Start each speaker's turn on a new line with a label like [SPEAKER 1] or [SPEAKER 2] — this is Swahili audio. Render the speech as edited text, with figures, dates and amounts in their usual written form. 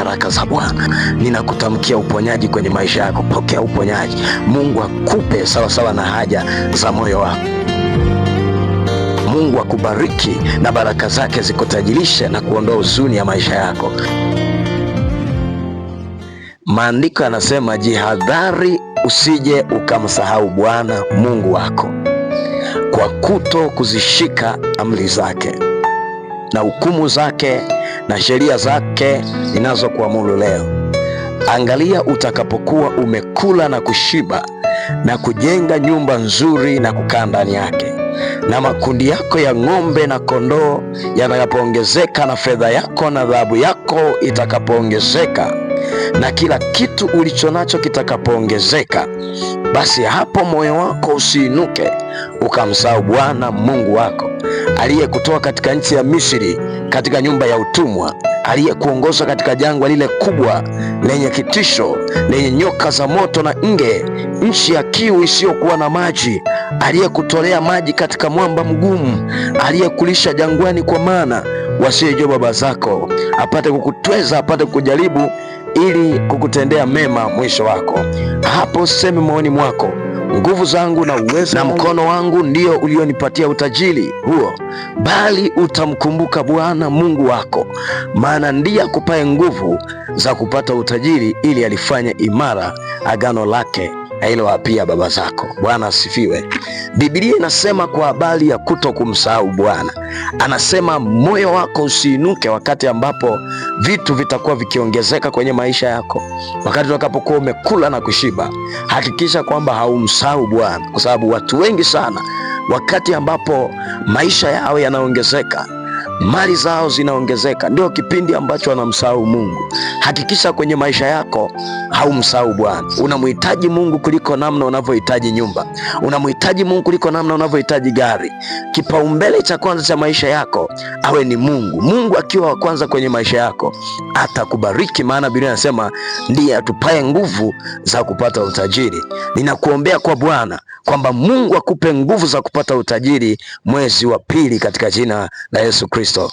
[SPEAKER 1] baraka za Bwana. Ninakutamkia uponyaji kwenye maisha yako. Pokea uponyaji. Mungu akupe sawasawa na haja za moyo wako. Mungu akubariki na baraka zake zikutajirishe na kuondoa huzuni ya maisha yako. Maandiko yanasema, jihadhari usije ukamsahau Bwana Mungu wako kwa kuto kuzishika amri zake na hukumu zake na sheria zake ninazokuamuru leo. Angalia, utakapokuwa umekula na kushiba na kujenga nyumba nzuri na kukaa ndani yake, na makundi yako ya ng'ombe na kondoo yatakapoongezeka, na fedha yako na dhahabu yako itakapoongezeka, na kila kitu ulicho nacho kitakapoongezeka, basi hapo moyo wako usiinuke ukamsahau Bwana Mungu wako, aliyekutoa katika nchi ya Misri, katika nyumba ya utumwa, aliyekuongoza katika jangwa lile kubwa lenye kitisho, lenye nyoka za moto na nge, nchi ya kiu isiyokuwa na maji, aliyekutolea maji katika mwamba mgumu, aliyekulisha jangwani kwa mana, wasiyejua baba zako, apate kukutweza, apate kukujaribu, ili kukutendea mema mwisho wako. Hapo useme moyoni mwako, nguvu zangu na uwezo na mkono wangu ndio ulionipatia utajiri huo, bali utamkumbuka Bwana Mungu wako, maana ndiye akupaye nguvu za kupata utajiri, ili alifanye imara agano lake alilowaapia baba zako. Bwana asifiwe. Biblia inasema kwa habari ya kuto kumsahau Bwana, anasema moyo wako usiinuke wakati ambapo vitu vitakuwa vikiongezeka kwenye maisha yako. Wakati utakapokuwa umekula na kushiba, hakikisha kwamba haumsahau Bwana, kwa sababu watu wengi sana wakati ambapo maisha yao yanaongezeka, mali zao zinaongezeka, ndio kipindi ambacho wanamsahau Mungu. Hakikisha kwenye maisha yako haumsahau Bwana. Unamhitaji Mungu kuliko namna unavyohitaji nyumba. Unamhitaji Mungu kuliko namna unavyohitaji gari. Kipaumbele cha kwanza cha maisha yako awe ni Mungu. Mungu akiwa wa kwanza kwenye maisha yako, atakubariki, maana Biblia inasema ndiye atupaye nguvu za kupata utajiri. Ninakuombea kwa Bwana kwamba Mungu akupe nguvu za kupata utajiri mwezi wa pili katika jina la Yesu Kristo.